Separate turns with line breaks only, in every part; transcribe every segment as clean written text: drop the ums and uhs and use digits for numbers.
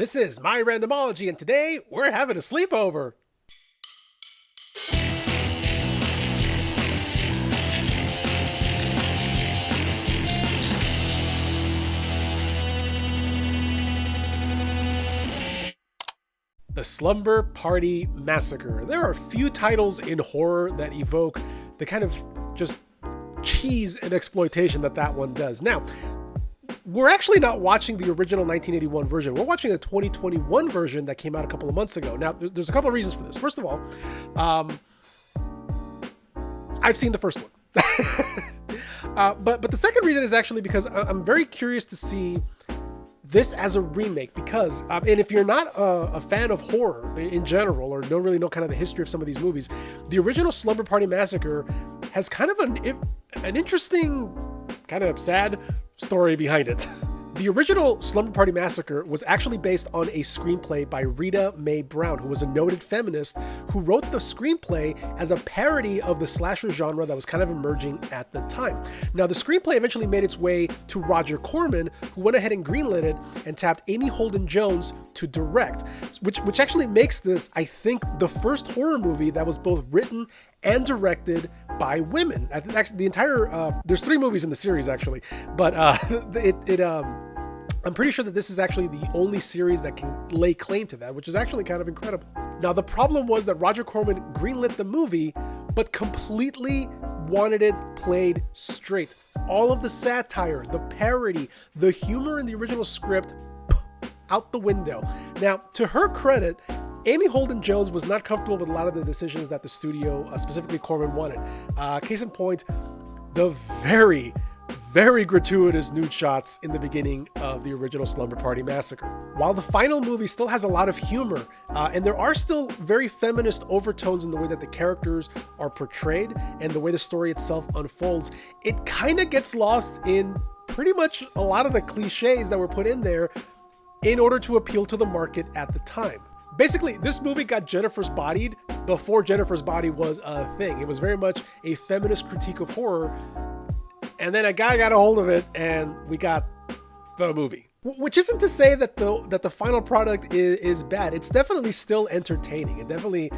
This is my randomology, and today we're having a sleepover. The Slumber Party Massacre. There are a few titles in horror that evoke the kind of just cheese and exploitation that one does. Now, we're actually not watching the original 1981 version. We're watching the 2021 version that came out a couple of months ago. Now, there's a couple of reasons for this. First of all, I've seen the first one. But the second reason is actually because I'm very curious to see this as a remake, because and if you're not a fan of horror in general, or don't really know kind of the history of some of these movies, the original Slumber Party Massacre has kind of an interesting, kind of sad story behind it. The original Slumber Party Massacre was actually based on a screenplay by Rita Mae Brown, who was a noted feminist who wrote the screenplay as a parody of the slasher genre that was kind of emerging at the time. Now, the screenplay eventually made its way to Roger Corman, who went ahead and greenlit it and tapped Amy Holden Jones to direct, which actually makes this, I think, the first horror movie that was both written and directed by women. Actually, the entire there's 3 movies in the series actually, but I'm pretty sure that this is actually the only series that can lay claim to that, which is actually kind of incredible. Now, the problem was that Roger Corman greenlit the movie, but completely wanted it played straight. All of the satire, the parody, the humor in the original script, out the window. Now, to her credit, Amy Holden Jones was not comfortable with a lot of the decisions that the studio, specifically Corman, wanted. Case in point, the very gratuitous nude shots in the beginning of the original Slumber Party Massacre. While the final movie still has a lot of humor, and there are still very feminist overtones in the way that the characters are portrayed and the way the story itself unfolds, it kind of gets lost in pretty much a lot of the cliches that were put in there in order to appeal to the market at the time. Basically, this movie got Jennifer's Bodied before Jennifer's Body was a thing. It was very much a feminist critique of horror. And then a guy got a hold of it, and we got the movie. Which isn't to say that the final product is bad. It's definitely still entertaining. It definitely,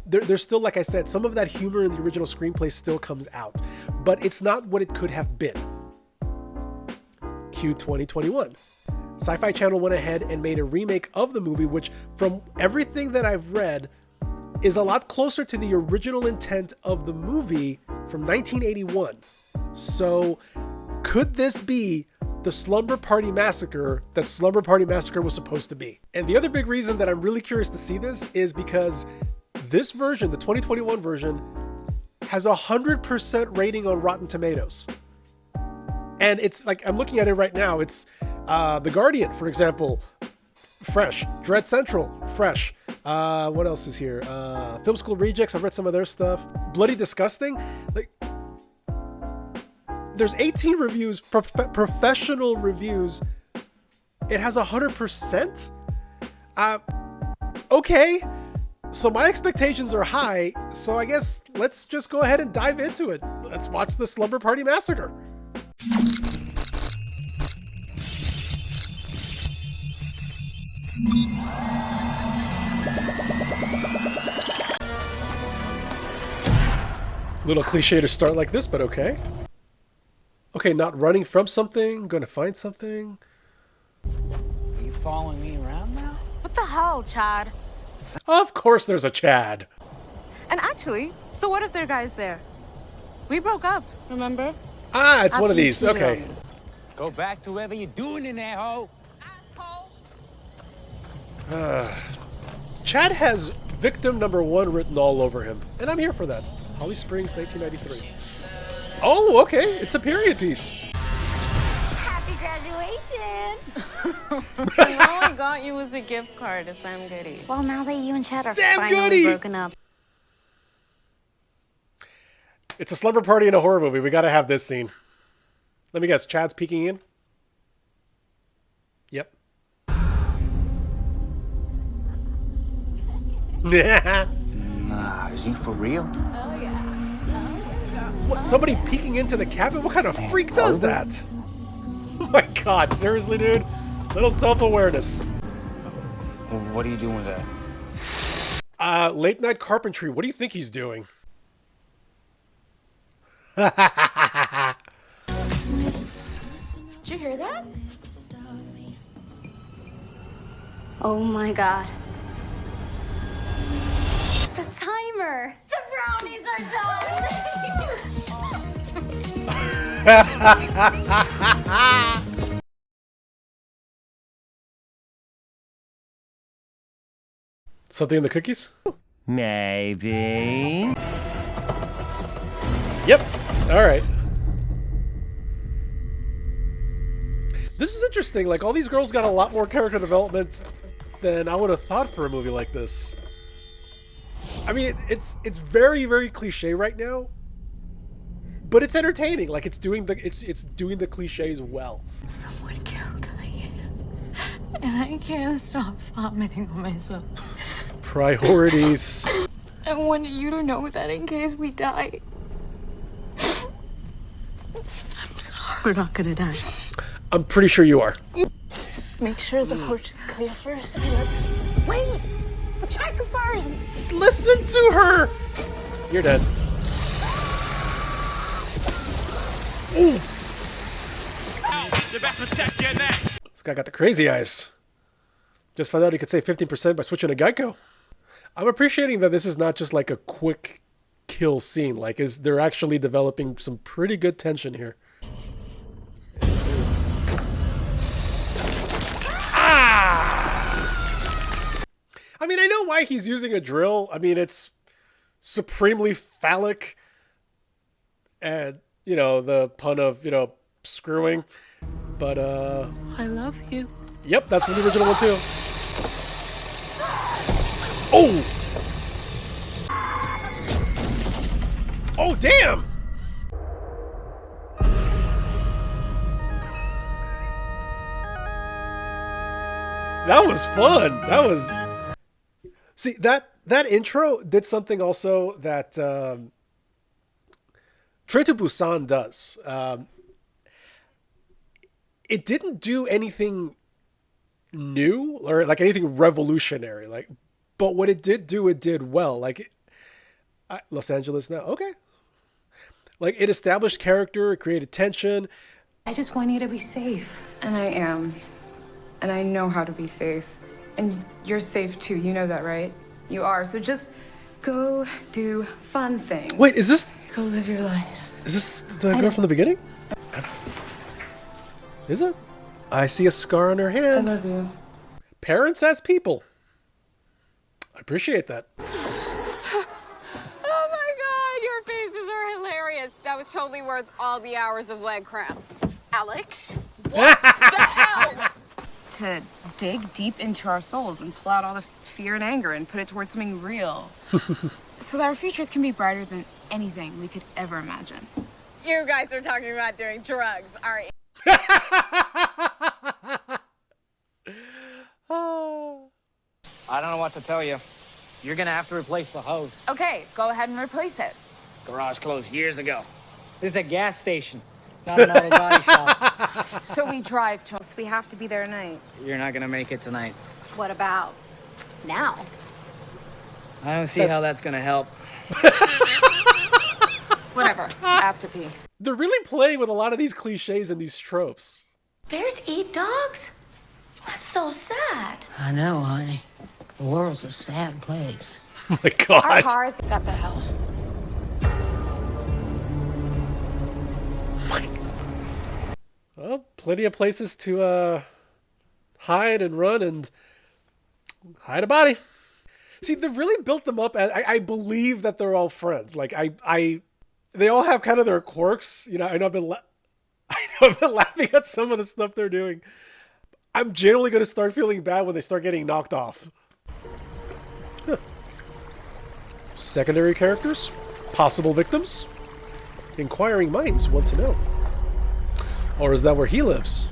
there's still, like I said, some of that humor in the original screenplay still comes out. But it's not what it could have been. Q 2021. Sci-Fi Channel went ahead and made a remake of the movie, which, from everything that I've read, is a lot closer to the original intent of the movie from 1981. So, could this be the Slumber Party Massacre that Slumber Party Massacre was supposed to be? And the other big reason that I'm really curious to see this is because this version, the 2021 version, has 100% rating on Rotten Tomatoes. And it's like, I'm looking at it right now, it's The Guardian, for example, fresh. Dread Central, fresh. What else is here? Film School Rejects, I've read some of their stuff. Bloody Disgusting. Like, there's 18 reviews, professional reviews. It has 100%. Okay. So my expectations are high. So I guess let's just go ahead and dive into it. Let's watch the Slumber Party Massacre. Little cliche to start like this, but okay. Okay, not running from something, going to find something.
Are you following me around now?
What the hell, Chad?
Of course there's a Chad.
And actually, so what if there are guys there? We broke up, remember?
Ah, it's
After
one of
you
these.
cheated
Okay.
on me.
Go back to whatever you're doing in there, ho.
Asshole.
Chad has victim number 1 written all over him, and I'm here for that. Holly Springs, 1993. Oh, okay. It's a period piece.
Happy graduation! And all I got you was a gift card to Sam Goody. Well, now that you and Chad are
Sam
finally
Goody!
broken up.
It's a slumber party in a horror movie. We got to have this scene. Let me guess. Chad's peeking in? Yep.
Nah, is he for real?
What, somebody peeking into the cabin? What kind of freak does that? Oh my god, seriously, dude? Little self-awareness.
Well, what are you doing with that?
Late night carpentry. What do you think he's doing?
Did you hear that?
Oh my god.
The timer! The brownies are done!
Something in the cookies?
Maybe.
Yep. All right. This is interesting. Like, all these girls got a lot more character development than I would have thought for a movie like this. I mean, it's very, very cliche right now, but it's entertaining. Like, it's doing the cliches well.
Someone killed Diane, and I can't stop vomiting on myself.
Priorities.
I want you to know that in case we die. I'm sorry. We're not gonna die.
I'm pretty sure you are.
Make sure the porch is clear first. Wait! Check first!
Listen to her! You're dead. Ooh!
The best protect your neck.
This guy got the crazy eyes. Just found out he could save 15% by switching to Geico. I'm appreciating that this is not just like a quick kill scene. Like, they're actually developing some pretty good tension here. I mean, I know why he's using a drill. I mean, it's supremely phallic. And, you know, the pun of, you know, screwing. But,
I love you.
Yep, that's from the original one, too. Oh! Oh, damn! That was fun. That was... See, that intro did something also that Train to Busan does. It didn't do anything new or like anything revolutionary. Like, but what it did do, it did well. Like, Los Angeles now, okay. Like, it established character, it created tension.
I just want you to be safe.
And I am. And I know how to be safe. And you're safe too, you know that, right? You are, so just go do fun things.
Wait, is this...
Go live your life.
Is this the girl from the beginning? Is it? I see a scar on her
I
hand.
love you.
Parents as people. I appreciate that.
Oh my god, your faces are hilarious. That was totally worth all the hours of leg cramps. Alex, what the hell?
To dig deep into our souls and pull out all the fear and anger and put it towards something real. So that our futures can be brighter than anything we could ever imagine.
You guys are talking about doing drugs, aren't you?
I don't know what to tell you. You're gonna have to replace the hose.
Okay, go ahead and replace it.
Garage closed years ago. This is a gas station, not an auto body shop.
So we drive to us. We have to be there tonight.
You're not gonna make it tonight.
What about now?
I don't see how that's gonna help.
Whatever, I have to pee.
They're really playing with a lot of these cliches and these tropes.
Bears eat dogs? That's so sad.
I know, honey. The world's a sad place.
Oh my god.
Our car is at the house.
Well, plenty of places to hide and run and hide a body. See, they've really built them up. I believe that they're all friends. Like, they all have kind of their quirks. You know, I know I've been laughing at some of the stuff they're doing. I'm generally going to start feeling bad when they start getting knocked off. Huh. Secondary characters? Possible victims? Inquiring minds want to know. Or is that where he lives?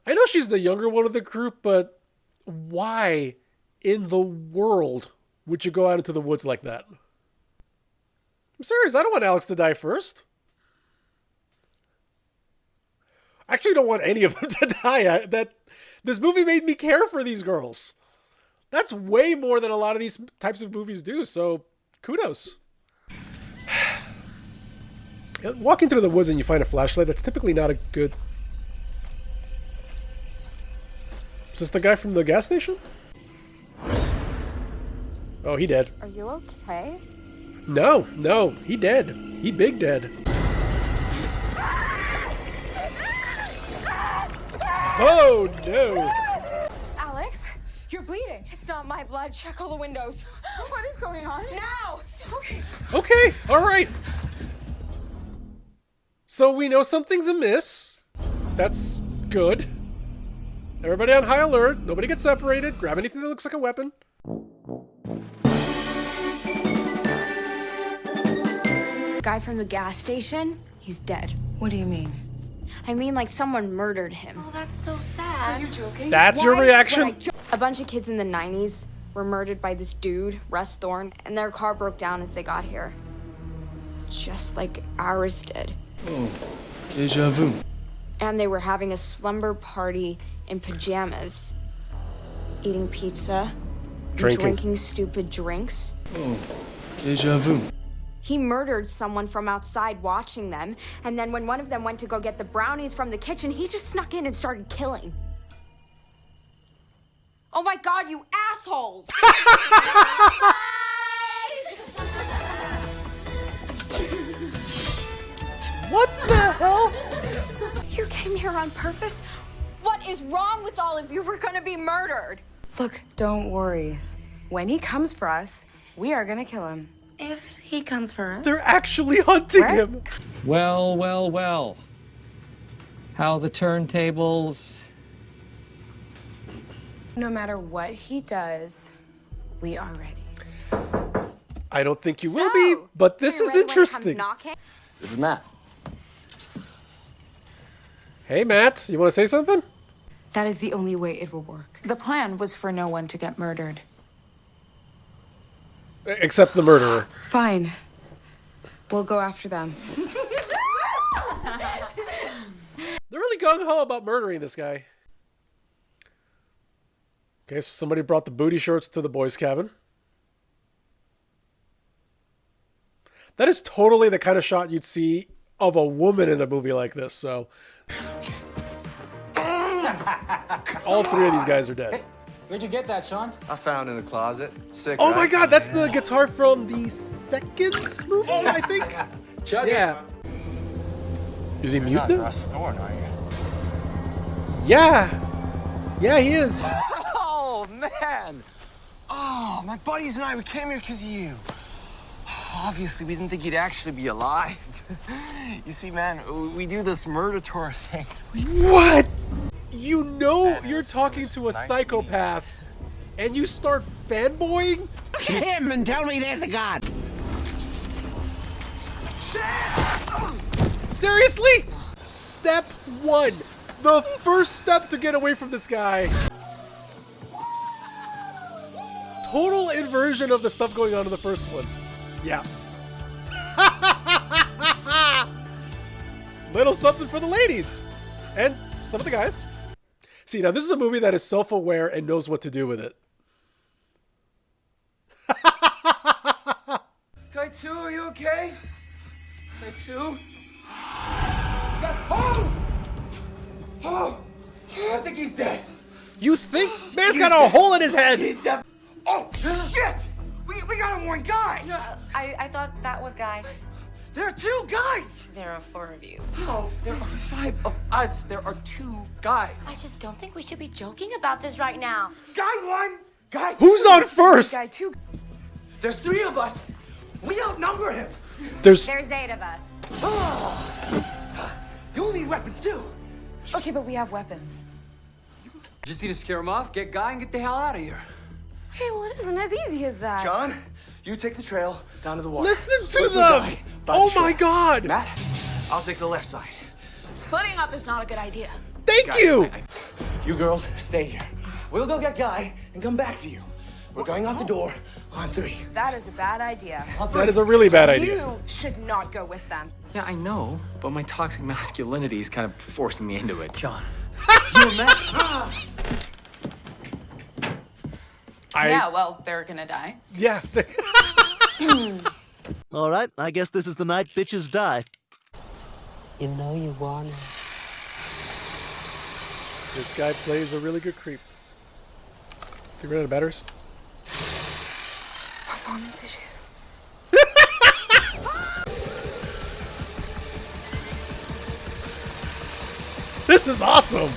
I know she's the younger one of the group, but why in the world would you go out into the woods like that? I'm serious, I don't want Alex to die first. I actually don't want any of them to die. This movie made me care for these girls. That's way more than a lot of these types of movies do, so kudos. Walking through the woods and you find a flashlight, that's typically not a good... Is this the guy from the gas station? Oh, he dead.
Are you okay?
No, he dead. He big dead. Oh, no.
Alex, you're bleeding. It's not my blood. Check all the windows. What is going on? Now! Okay.
Okay, all right. So we know something's amiss. That's good. Everybody on high alert. Nobody gets separated. Grab anything that looks like a weapon.
Guy from the gas station, he's dead.
What do you mean?
I mean, like someone murdered him.
Oh, that's so sad.
That's your reaction?
A bunch of kids in the 90s were murdered by this dude, Russ Thorne, and their car broke down as they got here. Just like ours did.
Oh, deja vu.
And they were having a slumber party in pajamas, eating pizza, and drinking stupid drinks.
Oh, deja vu.
He murdered someone from outside watching them, and then when one of them went to go get the brownies from the kitchen, he just snuck in and started killing. Oh my God, you assholes!
What the hell?
You came here on purpose? What is wrong with all of you? We're gonna be murdered.
Look, don't worry. When he comes for us, we are gonna kill him.
If he comes for us.
They're actually hunting him.
Well, well, well. How the turntables...
No matter what he does, we are ready.
I don't think you will be, but this is interesting.
This is Matt.
Hey, Matt, you want to say something?
That is the only way it will work. The plan was for no one to get murdered.
Except the murderer.
Fine. We'll go after them.
They're really gung-ho about murdering this guy. Okay, so somebody brought the booty shorts to the boys' cabin. That is totally the kind of shot you'd see of a woman in a movie like this, so... All three of these guys are dead.
Where'd you get that, Sean?
I found in the closet. Sick,
Oh
right?
my God, that's the guitar from the second movie, I think? Yeah. Is he mute now?
Russ Thorne, are you?
Yeah. Yeah, he is.
Oh, man. Oh, my buddies and I, we came here because of you. Obviously, we didn't think you'd actually be alive. You see, man, we do this murder tour thing.
What? You know you're talking to a psychopath, and you start fanboying?
Look at him and tell me there's a God.
Seriously? Step one. The first step to get away from this guy. Total inversion of the stuff going on in the first one. Yeah. Little something for the ladies. And some of the guys. See, now this is a movie that is self-aware and knows what to do with it.
Guy 2, are you okay? Guy 2? Oh! Oh! I think he's dead.
You think? Man's got a hole in his head.
He's dead. Oh, shit! We got him one guy.
I thought that was Guy.
There are 2 guys.
There are 4 of you.
No, there are 5 of us. There are 2 guys.
I just don't think we should be joking about this right now.
Guy 1, guy 2.
Who's on first?
Guy 2.
There's 3 of us. We outnumber him.
There's
8 of us.
You'll need weapons too.
Okay, but we have weapons.
Just need to scare him off, get Guy, and get the hell out of here.
Okay, well, it isn't as easy as that.
John, you take the trail down to the water.
Listen to
With
them.
Guy by
Oh
the
my
shore.
God.
Matt, I'll take the left side.
Splitting up is not a good idea.
Thank
Guys,
you.
You girls, stay here. We'll go get Guy and come back for you. We're going out the door on 3.
That is a bad idea.
That is a really bad idea.
You should not go with them.
Yeah, I know, but my toxic masculinity is kind of forcing me into it. John.
Yeah, well, they're gonna die.
Yeah.
All right, I guess this is the night bitches die.
You know you want it.
This guy plays a really good creep. Do you run out of batteries?
Performance issues.
This is awesome!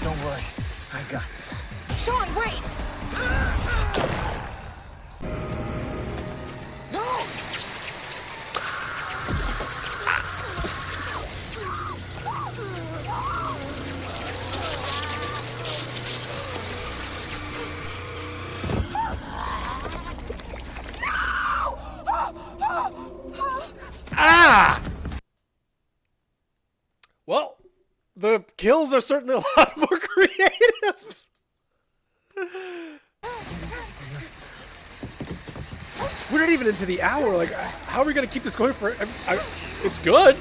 Don't worry, I got this.
Sean, wait!
Ah! Well, the kills are certainly a lot more creative. We're not even into the hour. Like, how are we going to keep this going for... it's good.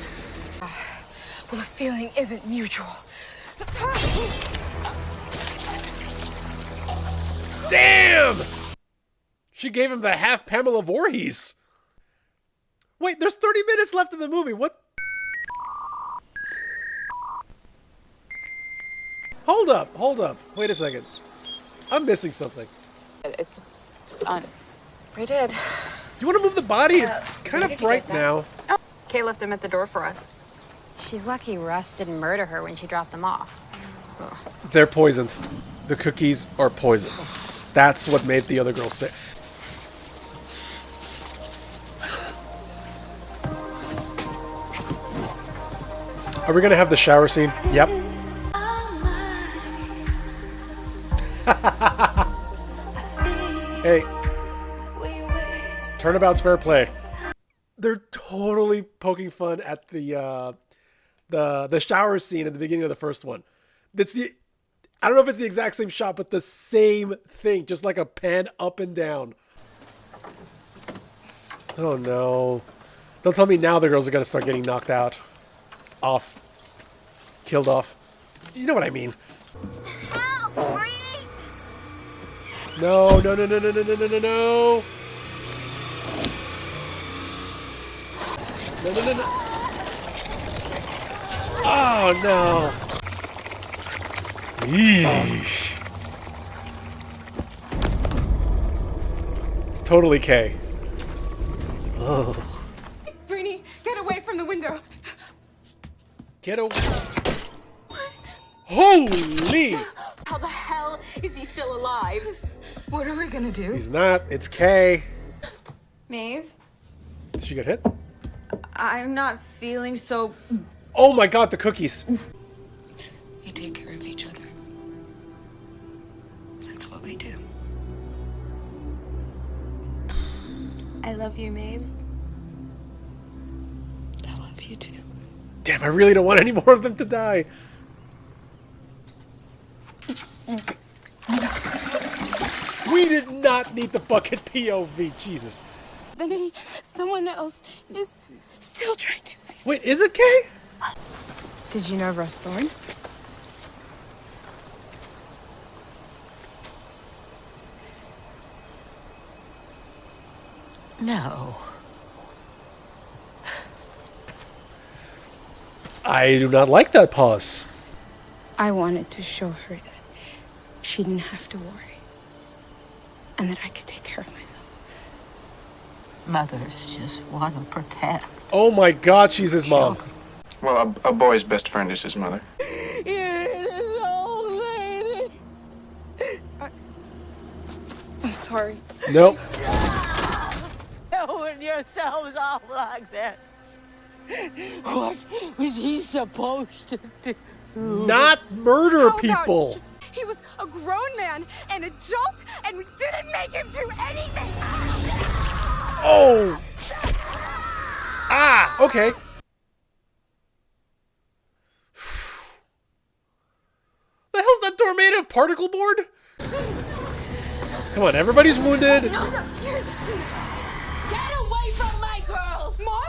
Well, the feeling isn't mutual.
Damn! She gave him the half Pamela Voorhees. Wait, there's 30 minutes left in the movie. What? Hold up. Wait a second. I'm missing something.
It's done.
We did.
You want to move the body? It's kind of bright now.
Oh, Kay left him at the door for us.
She's lucky Russ didn't murder her when she dropped them off.
They're poisoned. The cookies are poisoned. That's what made the other girl sick. Are we going to have the shower scene? Yep. Hey. Turnabout's fair play. They're totally poking fun at the shower scene at the beginning of the first one. I don't know if it's the exact same shot, but the same thing, just like a pan up and down. Oh no. Don't tell me now the girls are going to start getting knocked out. Off. Killed off. You know what I mean.
Help!
No. No. Oh no. Yeesh. It's totally Kay. Oh.
Greenie, get away from the window.
Get away. Holy!
How the hell is he still alive? What are we gonna do?
He's not. It's Kay.
Maeve,
Did she get hit?
I'm not feeling so...
Oh my god, the cookies.
We take care of each other. That's what we do.
I love you, Maeve.
I love you too.
Damn, I really don't want any more of them to die. We did not need the bucket POV, Jesus.
Then someone else is still trying to...
Wait, is it Kay?
Did you know Russ Thorne?
No.
I do not like that pause.
I wanted to show her that she didn't have to worry. And that I could take care of myself.
Mothers just want to protect.
Oh my god, she's his mom.
Well, a boy's best friend is his mother.
You're an old lady.
I'm sorry.
Nope.
Throwing yourselves off like that. What was he supposed to do?
Not murder people.
He was a grown man, an adult, and we didn't make him do anything.
Oh. Ah, okay. The hell's that door made of? Particle board? Come on, everybody's wounded.
Get away from my girls! Mom?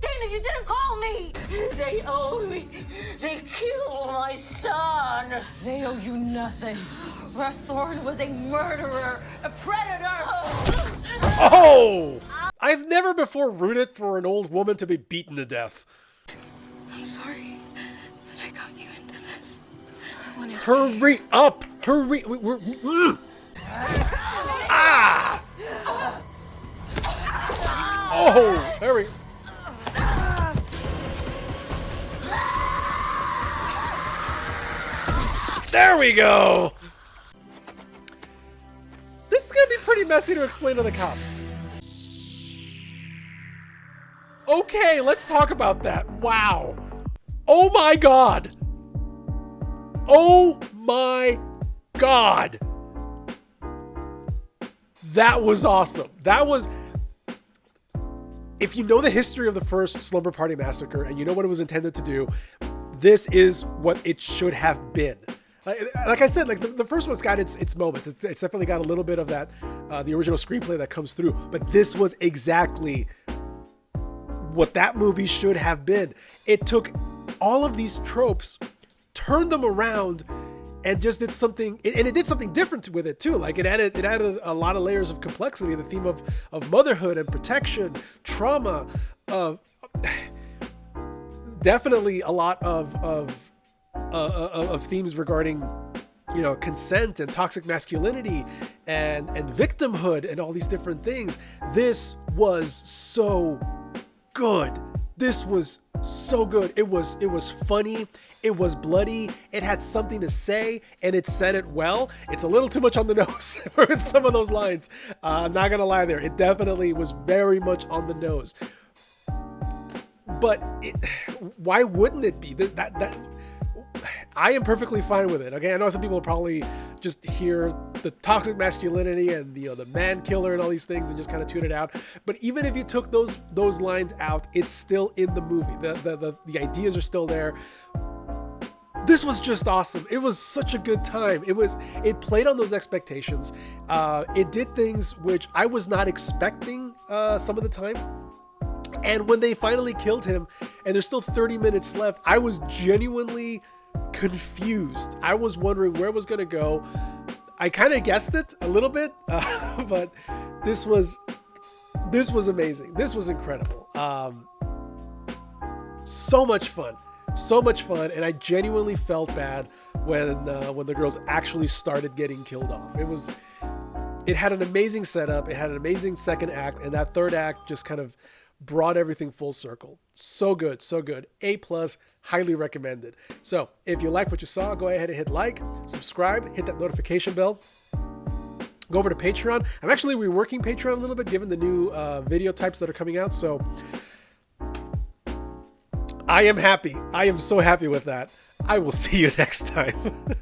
They
that you didn't call me. They owe me. They killed my son. They owe you nothing. Russ Thorne was a murderer, a predator.
Oh! I've never before rooted for an old woman to be beaten to death.
I'm sorry that I got you into this. I wanted
Hurry up! Hurry! Ah! Oh! There we go. There we go! This is gonna be pretty messy to explain to the cops. Okay, let's talk about that. Wow. Oh my god. Oh my god. That was awesome. That was... If you know the history of the first Slumber Party Massacre and you know what it was intended to do, this is what it should have been. Like I said, like the first one's got its moments. It's definitely got a little bit of that, the original screenplay that comes through. But this was exactly what that movie should have been. It took all of these tropes, turned them around, and just did something. And it did something different with it too. Like it added a lot of layers of complexity. The theme of motherhood and protection, trauma, definitely a lot of themes regarding, you know, consent and toxic masculinity and victimhood and all these different things. This was so good. This was so good. It was funny. It was bloody. It had something to say, and it said it well. It's a little too much on the nose with some of those lines. I'm not gonna lie there. It definitely was very much on the nose. But why wouldn't it be? That I am perfectly fine with it. Okay, I know some people will probably just hear the toxic masculinity and the man killer and all these things and just kind of tune it out. But even if you took those lines out, it's still in the movie. The ideas are still there. This was just awesome. It was such a good time. It played on those expectations. It did things which I was not expecting some of the time. And when they finally killed him and there's still 30 minutes left, I was genuinely confused. I was wondering where it was going to go. I kind of guessed it a little bit, but this was amazing. This was incredible. So much fun. So much fun, and I genuinely felt bad when the girls actually started getting killed off. It had an amazing setup, it had an amazing second act, and that third act just kind of brought everything full circle. So good, so good. A+, highly recommended. So if you like what you saw, go ahead and hit like, subscribe, hit that notification bell. Go over to Patreon. I'm actually reworking Patreon a little bit given the new video types that are coming out, so I am happy. I am so happy with that. I will see you next time.